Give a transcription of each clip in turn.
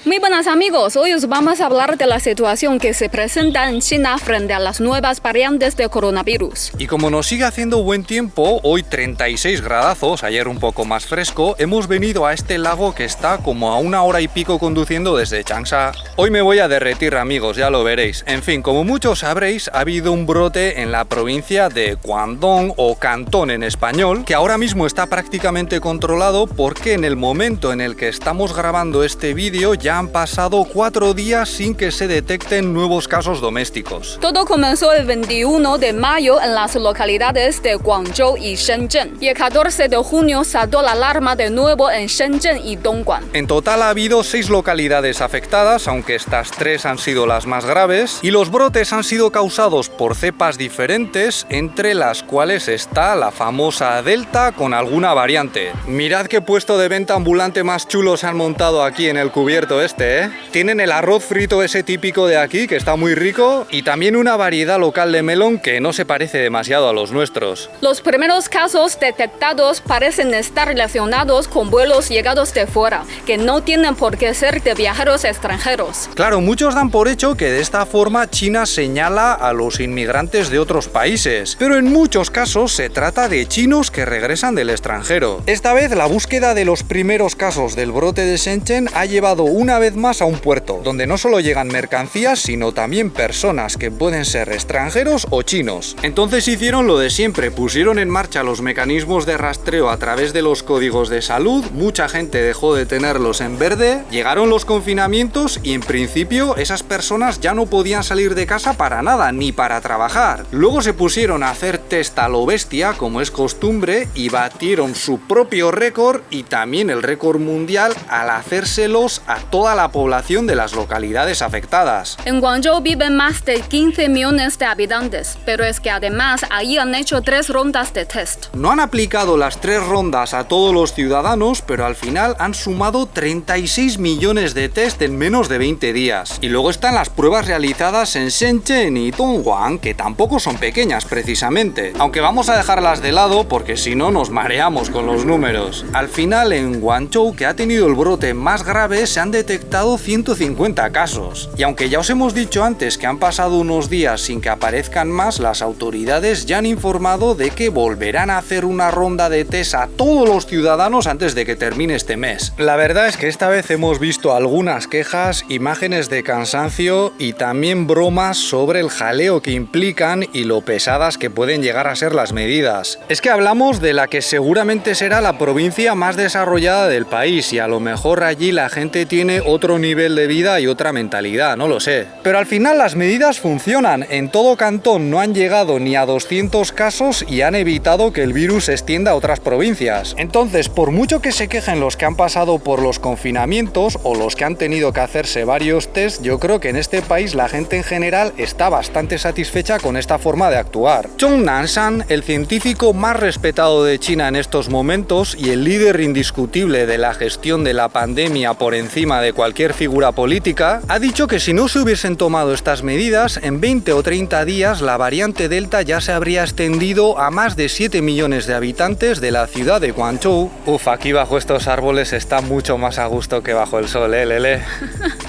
Muy buenas amigos, hoy os vamos a hablar de la situación que se presenta en China frente a las nuevas variantes de coronavirus. Y como nos sigue haciendo buen tiempo, hoy 36 gradazos, ayer un poco más fresco, hemos venido a este lago que está como a 1 hora y pico conduciendo desde Changsha. Hoy me voy a derretir amigos, ya lo veréis. En fin, como muchos sabréis, ha habido un brote en la provincia de Guangdong o Cantón en español, que ahora mismo está prácticamente controlado porque en el momento en el que estamos grabando este vídeo ya han pasado 4 días sin que se detecten nuevos casos domésticos. Todo comenzó el 21 de mayo en las localidades de Guangzhou y Shenzhen, y el 14 de junio saltó la alarma de nuevo en Shenzhen y Dongguan. En total ha habido 6 localidades afectadas, aunque estas 3 han sido las más graves, y los brotes han sido causados por cepas diferentes, entre las cuales está la famosa Delta con alguna variante. Mirad qué puesto de venta ambulante más chulo se han montado aquí en el cubierto ¿eh? Tienen el arroz frito ese típico de aquí, que está muy rico, y también una variedad local de melón que no se parece demasiado a los nuestros. Los primeros casos detectados parecen estar relacionados con vuelos llegados de fuera, que no tienen por qué ser de viajeros extranjeros. Claro, muchos dan por hecho que de esta forma China señala a los inmigrantes de otros países, pero en muchos casos se trata de chinos que regresan del extranjero. Esta vez la búsqueda de los primeros casos del brote de Shenzhen ha llevado una vez más a un puerto, donde no solo llegan mercancías, sino también personas que pueden ser extranjeros o chinos. Entonces hicieron lo de siempre, pusieron en marcha los mecanismos de rastreo a través de los códigos de salud, mucha gente dejó de tenerlos en verde, llegaron los confinamientos y en principio esas personas ya no podían salir de casa para nada, ni para trabajar. Luego se pusieron a hacer test a lo bestia, como es costumbre, y batieron su propio récord y también el récord mundial al hacérselos a toda la población de las localidades afectadas. En Guangzhou viven más de 15 millones de habitantes, pero es que además ahí han hecho 3 rondas de test. No han aplicado las 3 rondas a todos los ciudadanos, pero al final han sumado 36 millones de test en menos de 20 días. Y luego están las pruebas realizadas en Shenzhen y Dongguan, que tampoco son pequeñas precisamente. Aunque vamos a dejarlas de lado porque si no nos mareamos con los números. Al final en Guangzhou, que ha tenido el brote más grave, se han detectado 150 casos. Y aunque ya os hemos dicho antes que han pasado unos días sin que aparezcan más, las autoridades ya han informado de que volverán a hacer una ronda de test a todos los ciudadanos antes de que termine este mes. La verdad es que esta vez hemos visto algunas quejas, imágenes de cansancio y también bromas sobre el jaleo que implican y lo pesadas que pueden llegar a ser las medidas. Es que hablamos de la que seguramente será la provincia más desarrollada del país y a lo mejor allí la gente tiene otro nivel de vida y otra mentalidad, no lo sé. Pero al final las medidas funcionan. En todo Cantón no han llegado ni a 200 casos y han evitado que el virus se extienda a otras provincias. Entonces, por mucho que se quejen los que han pasado por los confinamientos o los que han tenido que hacerse varios test, yo creo que en este país la gente en general está bastante satisfecha con esta forma de actuar. Zhong Nanshan, el científico más respetado de China en estos momentos y el líder indiscutible de la gestión de la pandemia por encima de cualquier figura política, ha dicho que si no se hubiesen tomado estas medidas, en 20 o 30 días la variante Delta ya se habría extendido a más de 7 millones de habitantes de la ciudad de Guangzhou. Uf, aquí bajo estos árboles está mucho más a gusto que bajo el sol, Lele.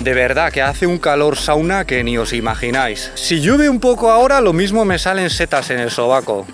De verdad que hace un calor sauna que ni os imagináis. Si llueve un poco ahora, lo mismo me salen setas en el sobaco.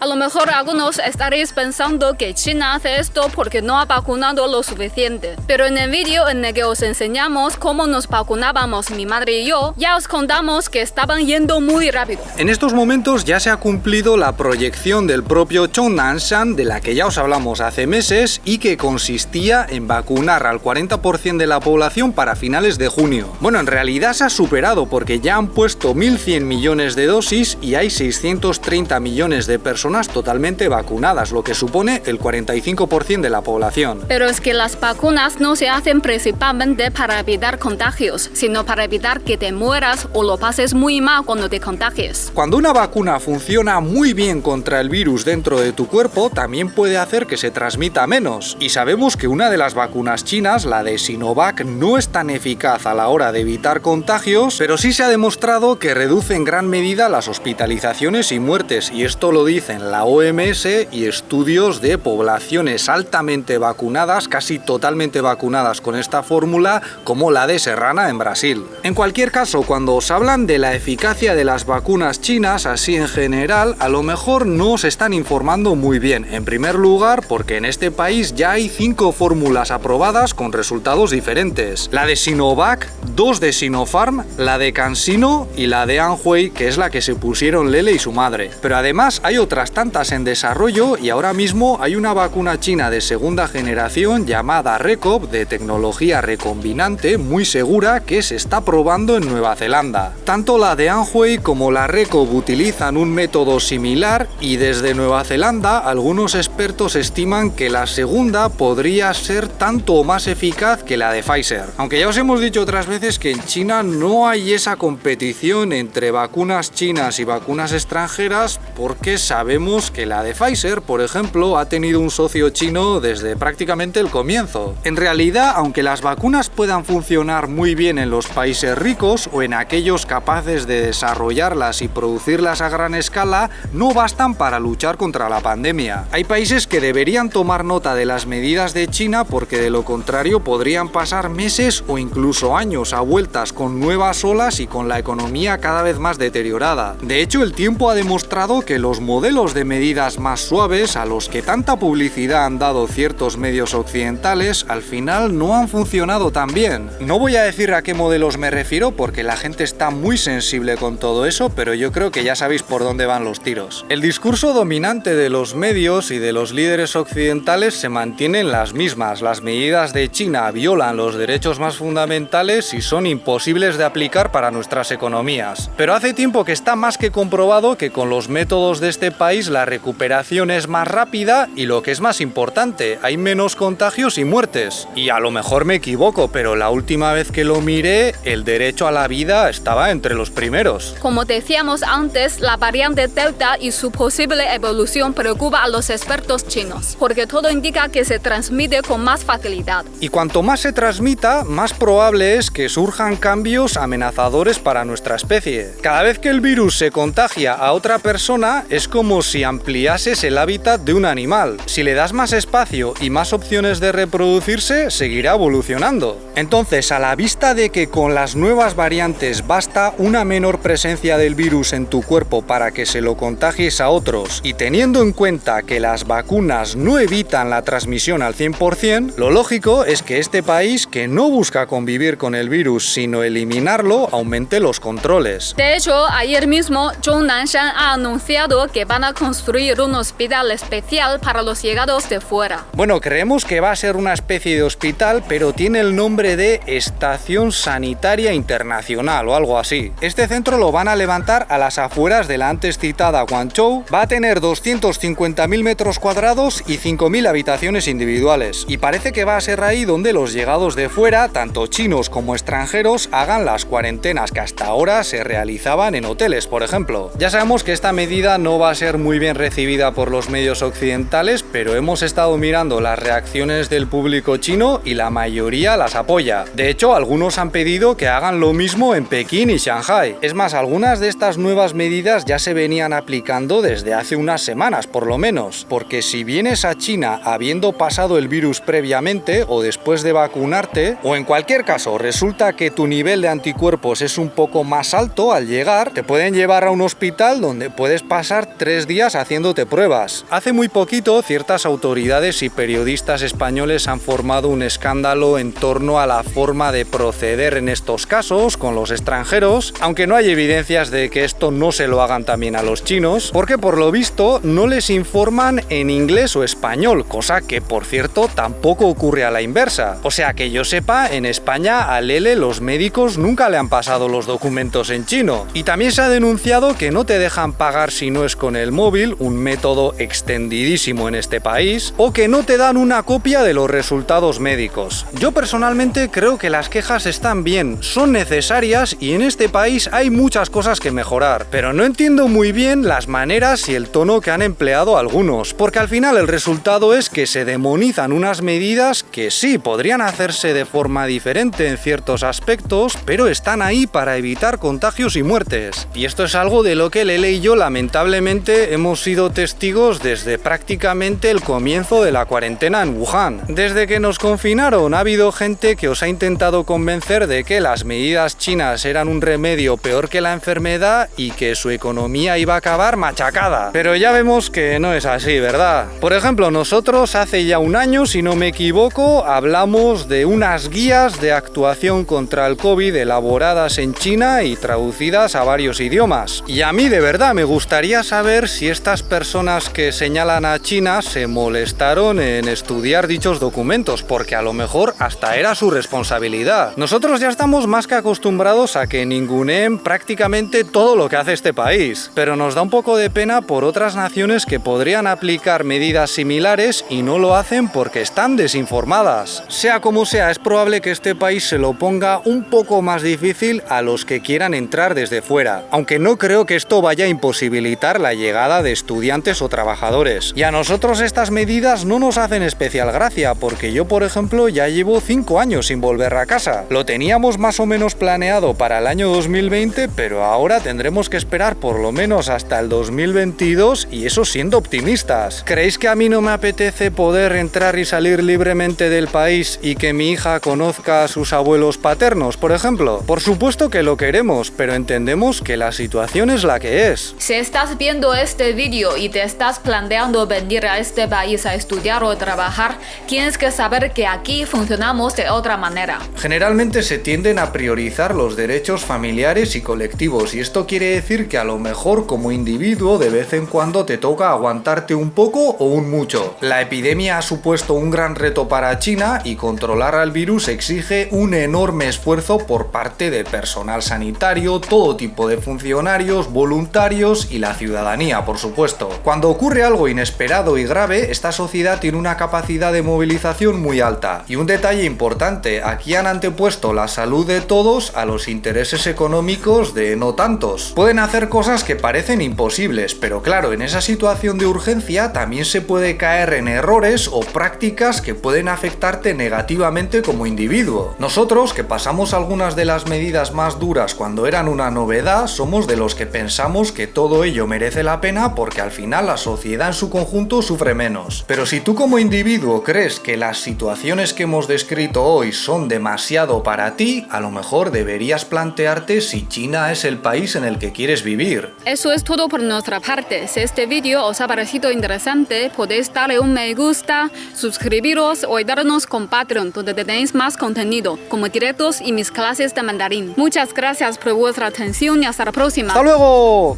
A lo mejor algunos estaréis pensando que China hace esto porque no ha vacunado lo suficiente. Pero en el vídeo en el que os enseñamos cómo nos vacunábamos mi madre y yo, ya os contamos que estaban yendo muy rápido. En estos momentos ya se ha cumplido la proyección del propio Zhong Nanshan, de la que ya os hablamos hace meses, y que consistía en vacunar al 40% de la población para finales de junio. Bueno, en realidad se ha superado porque ya han puesto 1.100 millones de dosis y hay 630 millones de personas totalmente vacunadas, lo que supone el 45% de la población. Pero es que las vacunas no se hacen principalmente para evitar contagios, sino para evitar que te mueras o lo pases muy mal cuando te contagies. Cuando una vacuna funciona muy bien contra el virus dentro de tu cuerpo, también puede hacer que se transmita menos. Y sabemos que una de las vacunas chinas, la de Sinovac, no es tan eficaz a la hora de evitar contagios, pero sí se ha demostrado que reduce en gran medida las hospitalizaciones y muertes, y esto lo dicen en la OMS y estudios de poblaciones altamente vacunadas, casi totalmente vacunadas con esta fórmula, como la de Serrana en Brasil. En cualquier caso, cuando os hablan de la eficacia de las vacunas chinas, así en general, a lo mejor no os están informando muy bien. En primer lugar, porque en este país ya hay 5 fórmulas aprobadas con resultados diferentes. La de Sinovac, 2 de Sinopharm, la de CanSino y la de Anhui, que es la que se pusieron Lele y su madre. Pero además hay otras tantas en desarrollo y ahora mismo hay una vacuna china de segunda generación llamada Recob, de tecnología recombinante, muy segura, que se está probando en Nueva Zelanda. Tanto la de Anhui como la Recob utilizan un método similar y desde Nueva Zelanda algunos expertos estiman que la segunda podría ser tanto o más eficaz que la de Pfizer. Aunque ya os hemos dicho otras veces que en China no hay esa competición entre vacunas chinas y vacunas extranjeras, porque sabemos que la de Pfizer, por ejemplo, ha tenido un socio chino desde prácticamente el comienzo. En realidad, aunque las vacunas puedan funcionar muy bien en los países ricos o en aquellos capaces de desarrollarlas y producirlas a gran escala, no bastan para luchar contra la pandemia. Hay países que deberían tomar nota de las medidas de China, porque de lo contrario podrían pasar meses o incluso años a vueltas con nuevas olas y con la economía cada vez más deteriorada. De hecho, el tiempo ha demostrado que los modelos de medidas más suaves, a los que tanta publicidad han dado ciertos medios occidentales, al final no han funcionado tan bien. No voy a decir a qué modelos me refiero porque la gente está muy sensible con todo eso, pero yo creo que ya sabéis por dónde van los tiros. El discurso dominante de los medios y de los líderes occidentales se mantienen las mismas. Las medidas de China violan los derechos más fundamentales y son imposibles de aplicar para nuestras economías. Pero hace tiempo que está más que comprobado que con los métodos de este país la recuperación es más rápida y, lo que es más importante, hay menos contagios y muertes. Y a lo mejor me equivoco, pero la última vez que lo miré, el derecho a la vida estaba entre los primeros. Como decíamos antes, la variante Delta y su posible evolución preocupa a los expertos chinos, porque todo indica que se transmite con más facilidad. Y cuanto más se transmita, más probable es que surjan cambios amenazadores para nuestra especie. Cada vez que el virus se contagia a otra persona, es como si ampliases el hábitat de un animal. Si le das más espacio y más opciones de reproducirse, seguirá evolucionando. Entonces, a la vista de que con las nuevas variantes basta una menor presencia del virus en tu cuerpo para que se lo contagies a otros, y teniendo en cuenta que las vacunas no evitan la transmisión al 100%, lo lógico es que este país, que no busca convivir con el virus sino eliminarlo, aumente los controles. De hecho, ayer mismo Zhong Nanshan ha anunciado que van a construir un hospital especial para los llegados de fuera. Bueno, creemos que va a ser una especie de hospital, pero tiene el nombre de Estación Sanitaria Internacional o algo así. Este centro lo van a levantar a las afueras de la antes citada Guangzhou. Va a tener 250.000 metros cuadrados y 5.000 habitaciones individuales. Y parece que va a ser ahí donde los llegados de fuera, tanto chinos como extranjeros, hagan las cuarentenas que hasta ahora se realizaban en hoteles, por ejemplo. Ya sabemos que esta medida no va a ser muy bien recibida por los medios occidentales, pero hemos estado mirando las reacciones del público chino y la mayoría las apoya. De hecho, algunos han pedido que hagan lo mismo en Pekín y Shanghái. Es más, algunas de estas nuevas medidas ya se venían aplicando desde hace unas semanas, por lo menos, porque si vienes a China habiendo pasado el virus previamente o después de vacunarte, o en cualquier caso resulta que tu nivel de anticuerpos es un poco más alto al llegar, te pueden llevar a un hospital donde puedes pasar 3 días haciéndote pruebas. Hace muy poquito, ciertas autoridades y periodistas españoles han formado un escándalo en torno a la forma de proceder en estos casos con los extranjeros, aunque no hay evidencias de que esto no se lo hagan también a los chinos, porque por lo visto no les informan en inglés o español, cosa que por cierto tampoco ocurre a la inversa. O sea, que yo sepa, en España a Lele los médicos nunca le han pasado los documentos en chino. Y también se ha denunciado que no te dejan pagar si no es con el móvil, un método extendidísimo en este país, o que no te dan una copia de los resultados médicos. Yo personalmente creo que las quejas están bien, son necesarias y en este país hay muchas cosas que mejorar, pero no entiendo muy bien las maneras y el tono que han empleado algunos, porque al final el resultado es que se demonizan unas medidas que sí podrían hacerse de forma diferente en ciertos aspectos, pero están ahí para evitar contagios y muertes. Y esto es algo de lo que Lele y yo lamentablemente Occidente hemos sido testigos desde prácticamente el comienzo de la cuarentena en Wuhan. Desde que nos confinaron ha habido gente que os ha intentado convencer de que las medidas chinas eran un remedio peor que la enfermedad y que su economía iba a acabar machacada. Pero ya vemos que no es así, ¿verdad? Por ejemplo, nosotros hace ya un año, si no me equivoco, hablamos de unas guías de actuación contra el COVID elaboradas en China y traducidas a varios idiomas. Y a mí de verdad me gustaría saber si estas personas que señalan a China se molestaron en estudiar dichos documentos, porque a lo mejor hasta era su responsabilidad. Nosotros ya estamos más que acostumbrados a que ninguneen prácticamente todo lo que hace este país, pero nos da un poco de pena por otras naciones que podrían aplicar medidas similares y no lo hacen porque están desinformadas. Sea como sea, es probable que este país se lo ponga un poco más difícil a los que quieran entrar desde fuera, aunque no creo que esto vaya a imposibilitar la llegada de estudiantes o trabajadores. Y a nosotros estas medidas no nos hacen especial gracia, porque yo, por ejemplo, ya llevo 5 años sin volver a casa. Lo teníamos más o menos planeado para el año 2020, pero ahora tendremos que esperar por lo menos hasta el 2022, y eso siendo optimistas. ¿Creéis que a mí no me apetece poder entrar y salir libremente del país y que mi hija conozca a sus abuelos paternos, por ejemplo? Por supuesto que lo queremos, pero entendemos que la situación es la que es. Si estás viendo este vídeo y te estás planteando venir a este país a estudiar o trabajar, tienes que saber que aquí funcionamos de otra manera. Generalmente se tienden a priorizar los derechos familiares y colectivos, y esto quiere decir que a lo mejor como individuo de vez en cuando te toca aguantarte un poco o un mucho. La epidemia ha supuesto un gran reto para China y controlar al virus exige un enorme esfuerzo por parte del personal sanitario, todo tipo de funcionarios, voluntarios y la ciudadanía, por supuesto. Cuando ocurre algo inesperado y grave, esta sociedad tiene una capacidad de movilización muy alta. Y un detalle importante, aquí han antepuesto la salud de todos a los intereses económicos de no tantos. Pueden hacer cosas que parecen imposibles, pero claro, en esa situación de urgencia también se puede caer en errores o prácticas que pueden afectarte negativamente como individuo. Nosotros, que pasamos algunas de las medidas más duras cuando eran una novedad, somos de los que pensamos que todo ello merece la pena porque al final la sociedad en su conjunto sufre menos. Pero si tú como individuo crees que las situaciones que hemos descrito hoy son demasiado para ti, a lo mejor deberías plantearte si China es el país en el que quieres vivir. Eso es todo por nuestra parte. Si este vídeo os ha parecido interesante, podéis darle un me gusta, suscribiros o ayudarnos con Patreon, donde tenéis más contenido, como directos y mis clases de mandarín. Muchas gracias por vuestra atención y hasta la próxima. ¡Hasta luego!